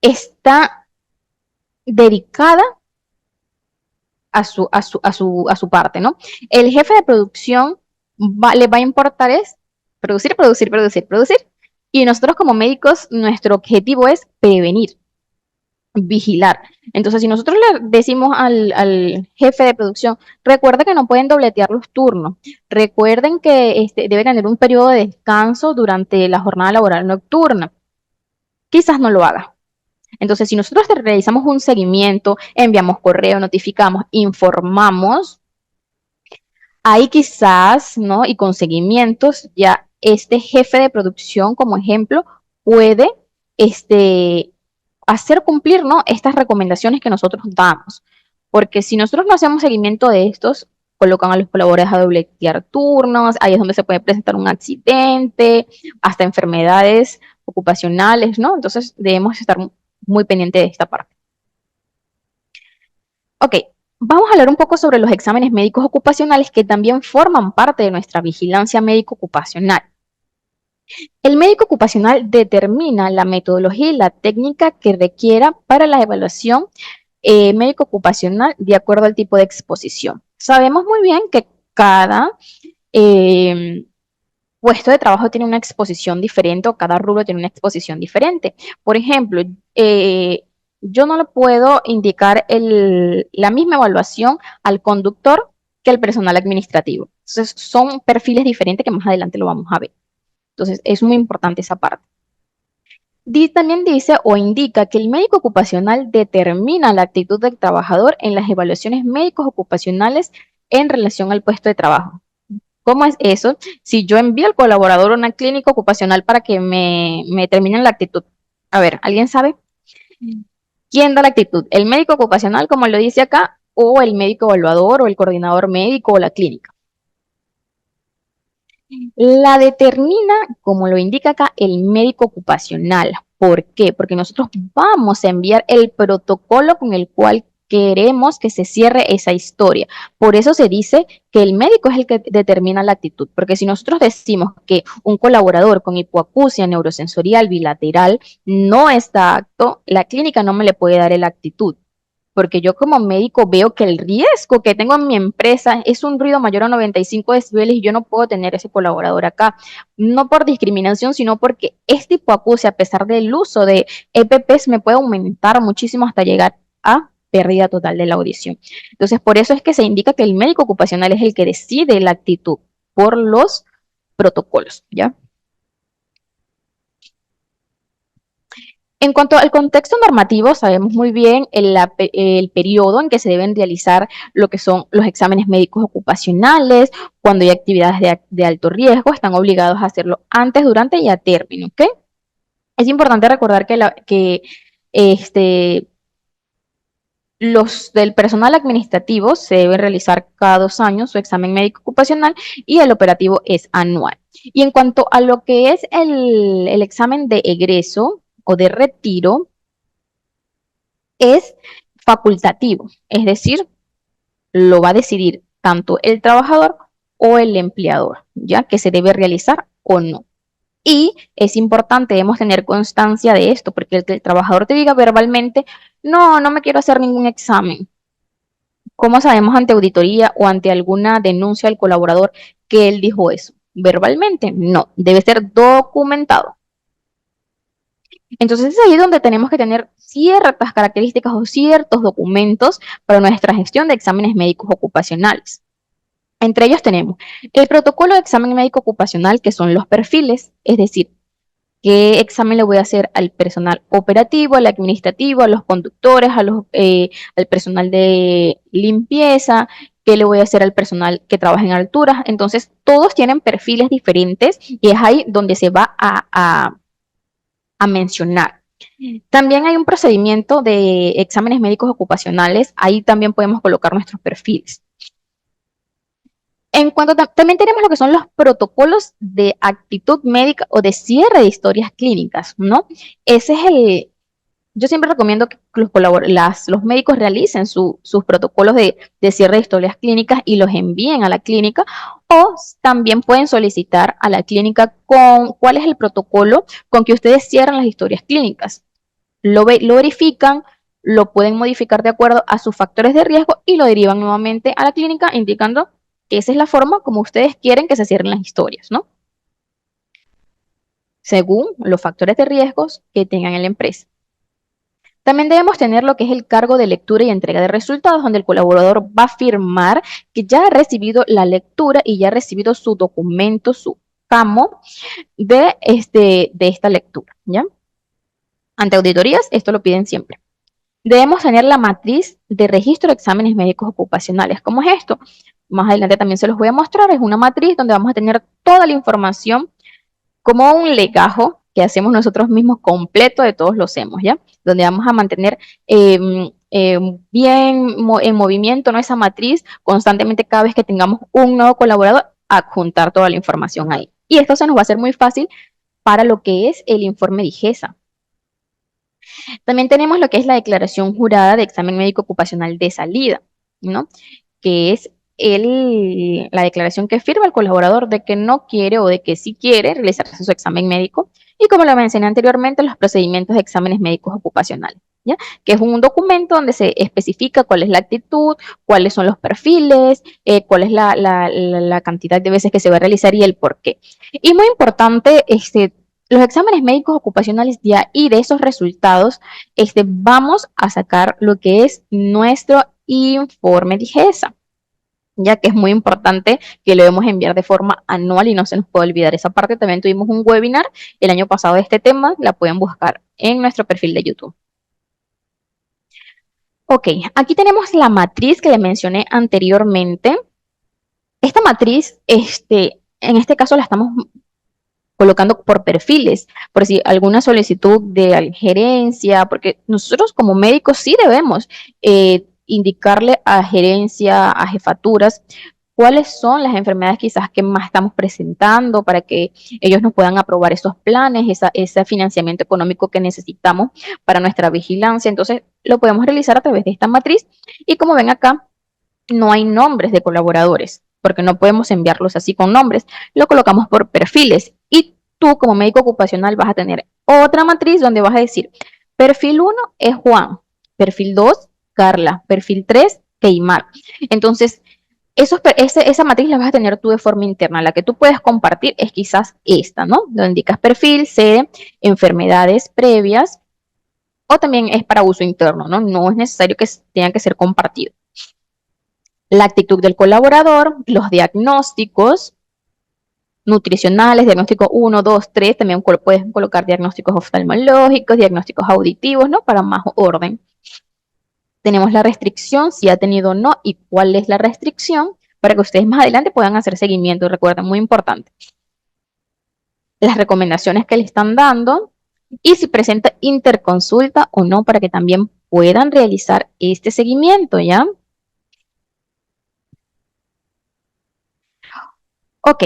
está dedicada a su parte, ¿no? El jefe de producción le va a importar es producir, producir, producir, producir. Y nosotros como médicos, nuestro objetivo es prevenir, vigilar. Entonces, si nosotros le decimos al jefe de producción, recuerda que no pueden dobletear los turnos, recuerden que debe tener un periodo de descanso durante la jornada laboral nocturna, quizás no lo haga. Entonces, si nosotros realizamos un seguimiento, enviamos correo, notificamos, informamos, ahí quizás, ¿no? Y con seguimientos, ya este jefe de producción, como ejemplo, puede hacer cumplir, ¿no? Estas recomendaciones que nosotros damos. Porque si nosotros no hacemos seguimiento de estos, colocan a los colaboradores a dobletear turnos, ahí es donde se puede presentar un accidente, hasta enfermedades ocupacionales, ¿no? Entonces debemos estar muy pendientes de esta parte. Ok, vamos a hablar un poco sobre los exámenes médicos ocupacionales que también forman parte de nuestra vigilancia médico ocupacional. El médico ocupacional determina la metodología y la técnica que requiera para la evaluación médico ocupacional de acuerdo al tipo de exposición. Sabemos muy bien que cada puesto de trabajo tiene una exposición diferente, o cada rubro tiene una exposición diferente. Por ejemplo, yo no le puedo indicar la misma evaluación al conductor que al personal administrativo. Entonces, son perfiles diferentes que más adelante lo vamos a ver. Entonces, es muy importante esa parte. También dice o indica que el médico ocupacional determina la actitud del trabajador en las evaluaciones médicos ocupacionales en relación al puesto de trabajo. ¿Cómo es eso? Si yo envío al colaborador a una clínica ocupacional para que me determinen la actitud. A ver, ¿alguien sabe? ¿Quién da la actitud? ¿El médico ocupacional, como lo dice acá, o el médico evaluador, o el coordinador médico, o la clínica? La determina, como lo indica acá, el médico ocupacional. ¿Por qué? Porque nosotros vamos a enviar el protocolo con el cual queremos que se cierre esa historia. Por eso se dice que el médico es el que determina la actitud, porque si nosotros decimos que un colaborador con hipoacusia neurosensorial bilateral no está apto, la clínica no me le puede dar la actitud, porque yo como médico veo que el riesgo que tengo en mi empresa es un ruido mayor a 95 decibeles y yo no puedo tener ese colaborador acá, no por discriminación, sino porque este hipoacusia, a pesar del uso de EPPs, me puede aumentar muchísimo hasta llegar a pérdida total de la audición. Entonces, por eso es que se indica que el médico ocupacional es el que decide la actitud por los protocolos, ¿ya? En cuanto al contexto normativo, sabemos muy bien el periodo en que se deben realizar lo que son los exámenes médicos ocupacionales, cuando hay actividades de alto riesgo, están obligados a hacerlo antes, durante y a término, ¿ok? Es importante recordar que los del personal administrativo se deben realizar cada 2 años su examen médico ocupacional y el operativo es anual. Y en cuanto a lo que es el examen de egreso o de retiro, es facultativo, es decir, lo va a decidir tanto el trabajador o el empleador, ya que se debe realizar o no. Y es importante, debemos tener constancia de esto, porque el trabajador te diga verbalmente, no, no me quiero hacer ningún examen. ¿Cómo sabemos ante auditoría o ante alguna denuncia del colaborador que él dijo eso? Verbalmente, no, debe ser documentado. Entonces es ahí donde tenemos que tener ciertas características o ciertos documentos para nuestra gestión de exámenes médicos ocupacionales. Entre ellos tenemos el protocolo de examen médico ocupacional, que son los perfiles, es decir, qué examen le voy a hacer al personal operativo, al administrativo, a los conductores, al personal de limpieza, qué le voy a hacer al personal que trabaja en alturas. Entonces, todos tienen perfiles diferentes y es ahí donde se va a mencionar. También hay un procedimiento de exámenes médicos ocupacionales, ahí también podemos colocar nuestros perfiles. En cuanto también tenemos lo que son los protocolos de actitud médica o de cierre de historias clínicas, ¿no? Ese es yo siempre recomiendo que los médicos realicen sus protocolos de cierre de historias clínicas y los envíen a la clínica, o también pueden solicitar a la clínica cuál es el protocolo con que ustedes cierran las historias clínicas. Lo verifican, lo pueden modificar de acuerdo a sus factores de riesgo y lo derivan nuevamente a la clínica indicando que esa es la forma como ustedes quieren que se cierren las historias, ¿no? Según los factores de riesgos que tengan en la empresa. También debemos tener lo que es el cargo de lectura y entrega de resultados, donde el colaborador va a afirmar que ya ha recibido la lectura y ya ha recibido su documento, su camo de esta lectura, ¿ya? Ante auditorías, esto lo piden siempre. Debemos tener la matriz de registro de exámenes médicos ocupacionales. ¿Cómo es esto? Más adelante también se los voy a mostrar. Es una matriz donde vamos a tener toda la información como un legajo que hacemos nosotros mismos completo de todos los hemos, ¿ya? Donde vamos a mantener bien en movimiento, ¿no? Esa matriz constantemente cada vez que tengamos un nuevo colaborador, adjuntar toda la información ahí. Y esto se nos va a hacer muy fácil para lo que es el informe de IGESA. También tenemos lo que es la declaración jurada de examen médico ocupacional de salida, ¿no? Que es la declaración que firma el colaborador de que no quiere o de que sí quiere realizarse su examen médico. Y como lo mencioné anteriormente, los procedimientos de exámenes médicos ocupacionales, ¿ya? Que es un documento donde se especifica cuál es la actitud, cuáles son los perfiles, cuál es la cantidad de veces que se va a realizar y el por qué. Y muy importante, los exámenes médicos ocupacionales y de esos resultados, vamos a sacar lo que es nuestro informe de IGESA, ya que es muy importante que lo debemos enviar de forma anual y no se nos puede olvidar esa parte. También tuvimos un webinar el año pasado de este tema, la pueden buscar en nuestro perfil de YouTube. Ok, aquí tenemos la matriz que les mencioné anteriormente. Esta matriz, en este caso la estamos colocando por perfiles, por si alguna solicitud de gerencia, porque nosotros como médicos sí debemos indicarle a gerencia, a jefaturas, cuáles son las enfermedades quizás que más estamos presentando para que ellos nos puedan aprobar esos planes, ese financiamiento económico que necesitamos para nuestra vigilancia. Entonces, lo podemos realizar a través de esta matriz y como ven acá, no hay nombres de colaboradores, porque no podemos enviarlos así con nombres, lo colocamos por perfiles y tú como médico ocupacional vas a tener otra matriz donde vas a decir, perfil 1 es Juan, perfil 2 Carla, perfil 3 Keimar. Entonces, esa matriz la vas a tener tú de forma interna. La que tú puedes compartir es quizás esta, ¿no? Donde indicas perfil, sede, enfermedades previas, o también es para uso interno, ¿no? No es necesario que tenga que ser compartido. La actitud del colaborador, los diagnósticos nutricionales, diagnóstico 1, 2, 3, también puedes colocar diagnósticos oftalmológicos, diagnósticos auditivos, ¿no? Para más orden. Tenemos la restricción, si ha tenido o no, y cuál es la restricción, para que ustedes más adelante puedan hacer seguimiento. Recuerden, muy importante. Las recomendaciones que le están dando y si presenta interconsulta o no, para que también puedan realizar este seguimiento, ¿ya? Ok,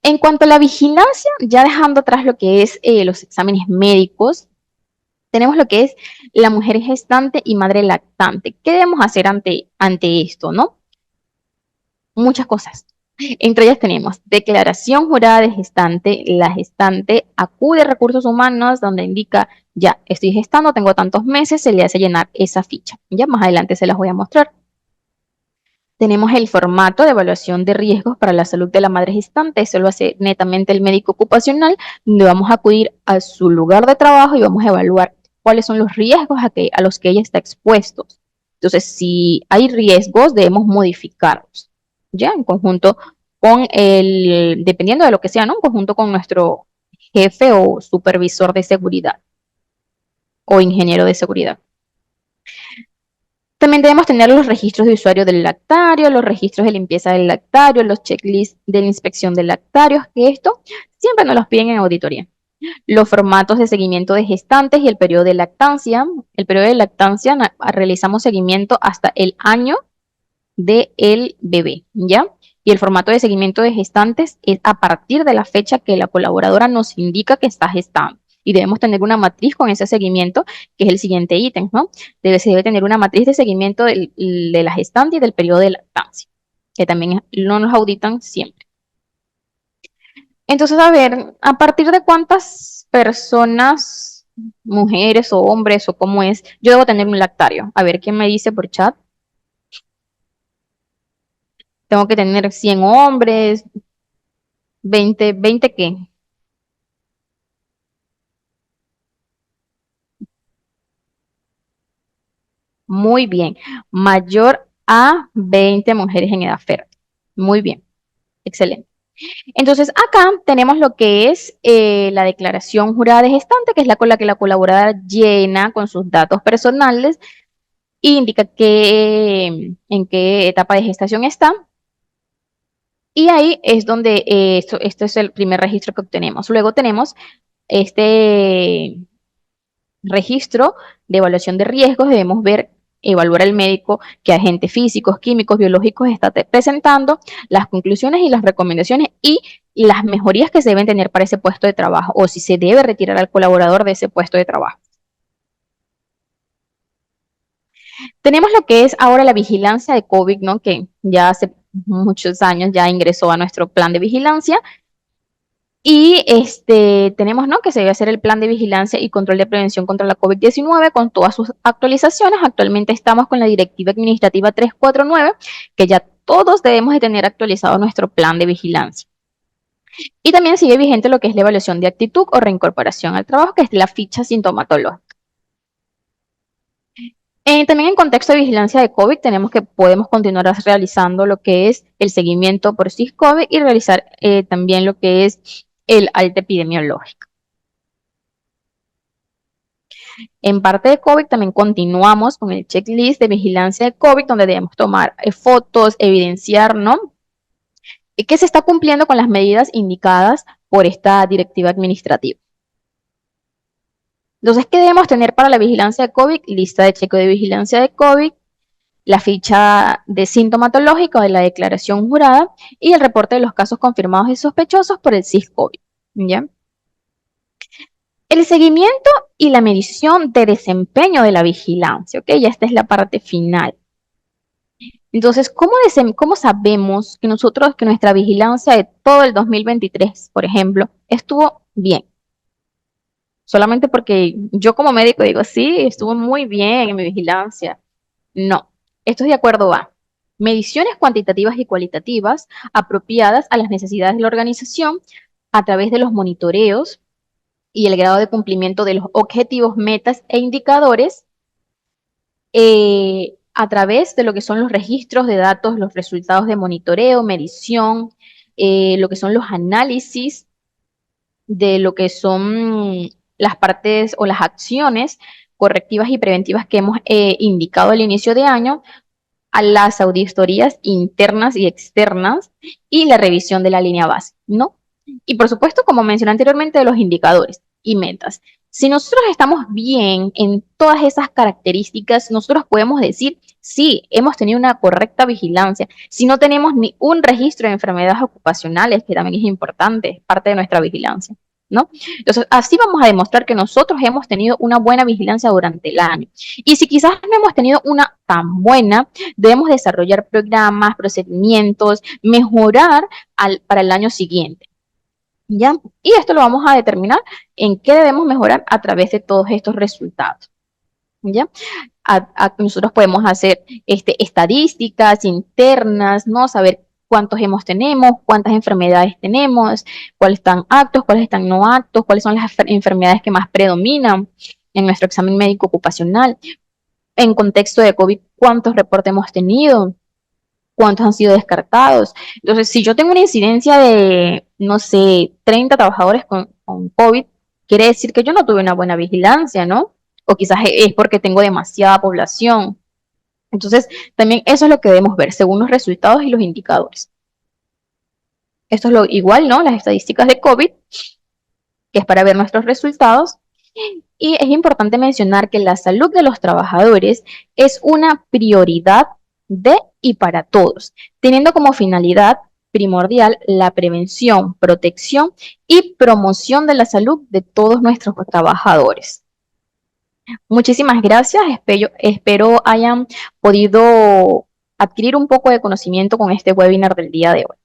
en cuanto a la vigilancia, ya dejando atrás lo que es los exámenes médicos, tenemos lo que es la mujer gestante y madre lactante. ¿Qué debemos hacer ante esto, no? Muchas cosas. Entre ellas tenemos declaración jurada de gestante. La gestante acude a recursos humanos donde indica, ya estoy gestando, tengo tantos meses, se le hace llenar esa ficha. Ya más adelante se las voy a mostrar. Tenemos el formato de evaluación de riesgos para la salud de la madre gestante. Eso lo hace netamente el médico ocupacional, donde vamos a acudir a su lugar de trabajo y vamos a evaluar cuáles son los riesgos a los que ella está expuesto. Entonces, si hay riesgos, debemos modificarlos, ¿ya? En conjunto dependiendo de lo que sea, ¿no? En conjunto con nuestro jefe o supervisor de seguridad o ingeniero de seguridad. También debemos tener los registros de usuario del lactario, los registros de limpieza del lactario, los checklists de la inspección del lactario, que esto siempre nos los piden en auditoría. Los formatos de seguimiento de gestantes y el periodo de lactancia. El periodo de lactancia realizamos seguimiento hasta el año del bebé, ¿ya? Y el formato de seguimiento de gestantes es a partir de la fecha que la colaboradora nos indica que está gestando. Y debemos tener una matriz con ese seguimiento, que es el siguiente ítem, ¿no? Se debe tener una matriz de seguimiento de la gestante y del periodo de lactancia, que también no nos auditan siempre. Entonces, a ver, ¿a partir de cuántas personas, mujeres o hombres o cómo es, yo debo tener un lactario? A ver, ¿quién me dice por chat? Tengo que tener 100 hombres, 20 ¿qué? Muy bien. Mayor a 20 mujeres en edad fértil. Muy bien. Excelente. Entonces, acá tenemos lo que es la declaración jurada de gestante, que es la con la que la colaboradora llena con sus datos personales e indica en qué etapa de gestación está. Y ahí es donde esto es el primer registro que obtenemos. Luego tenemos este registro de evaluación de riesgos. Debemos evaluar al médico qué agentes físicos, químicos, biológicos está presentando, las conclusiones y las recomendaciones y las mejorías que se deben tener para ese puesto de trabajo o si se debe retirar al colaborador de ese puesto de trabajo. Tenemos lo que es ahora la vigilancia de COVID, ¿no? Que ya hace muchos años ya ingresó a nuestro plan de vigilancia. Y tenemos, ¿no? Que se debe hacer el plan de vigilancia y control de prevención contra la COVID-19 con todas sus actualizaciones. Actualmente estamos con la Directiva Administrativa 349, que ya todos debemos de tener actualizado nuestro plan de vigilancia. Y también sigue vigente lo que es la evaluación de actitud o reincorporación al trabajo, que es la ficha sintomatológica. También en contexto de vigilancia de COVID podemos continuar realizando lo que es el seguimiento por SIS-COVID y realizar también lo que es el alta epidemiológico. En parte de COVID también continuamos con el checklist de vigilancia de COVID, donde debemos tomar fotos, evidenciar, ¿no? Que se está cumpliendo con las medidas indicadas por esta directiva administrativa. Entonces, ¿qué debemos tener para la vigilancia de COVID? Lista de chequeo de vigilancia de COVID, la ficha de sintomatológica de la declaración jurada y el reporte de los casos confirmados y sospechosos por el SIS-COVID. ¿Ya? El seguimiento y la medición de desempeño de la vigilancia, ¿ok? Ya esta es la parte final. Entonces, ¿cómo sabemos que que nuestra vigilancia de todo el 2023, por ejemplo, estuvo bien? Solamente porque yo como médico digo, sí, estuvo muy bien en mi vigilancia. No, esto es de acuerdo a mediciones cuantitativas y cualitativas apropiadas a las necesidades de la organización a través de los monitoreos y el grado de cumplimiento de los objetivos, metas e indicadores a través de lo que son los registros de datos, los resultados de monitoreo, medición, lo que son los análisis de lo que son las partes o las acciones correctivas y preventivas que hemos indicado al inicio de año, a las auditorías internas y externas y la revisión de la línea base, ¿no? Y por supuesto, como mencioné anteriormente, de los indicadores y metas. Si nosotros estamos bien en todas esas características, nosotros podemos decir, sí, hemos tenido una correcta vigilancia. Si no tenemos ni un registro de enfermedades ocupacionales, que también es importante, es parte de nuestra vigilancia, ¿no? Entonces, así vamos a demostrar que nosotros hemos tenido una buena vigilancia durante el año. Y si quizás no hemos tenido una tan buena, debemos desarrollar programas, procedimientos, mejorar para el año siguiente. ¿Ya? Y esto lo vamos a determinar en qué debemos mejorar a través de todos estos resultados. ¿Ya? Nosotros podemos hacer estadísticas internas, ¿no? Saber cuántos hemos tenemos, cuántas enfermedades tenemos, cuáles están aptos, cuáles están no aptos, cuáles son las enfermedades que más predominan en nuestro examen médico ocupacional. En contexto de COVID, cuántos reportes hemos tenido, cuántos han sido descartados. Entonces, si yo tengo una incidencia de, no sé, 30 trabajadores con COVID, quiere decir que yo no tuve una buena vigilancia, ¿no? O quizás es porque tengo demasiada población. Entonces, también eso es lo que debemos ver según los resultados y los indicadores. Esto es lo igual, ¿no? Las estadísticas de COVID, que es para ver nuestros resultados. Y es importante mencionar que la salud de los trabajadores es una prioridad de y para todos, teniendo como finalidad primordial la prevención, protección y promoción de la salud de todos nuestros trabajadores. Muchísimas gracias, espero hayan podido adquirir un poco de conocimiento con este webinar del día de hoy.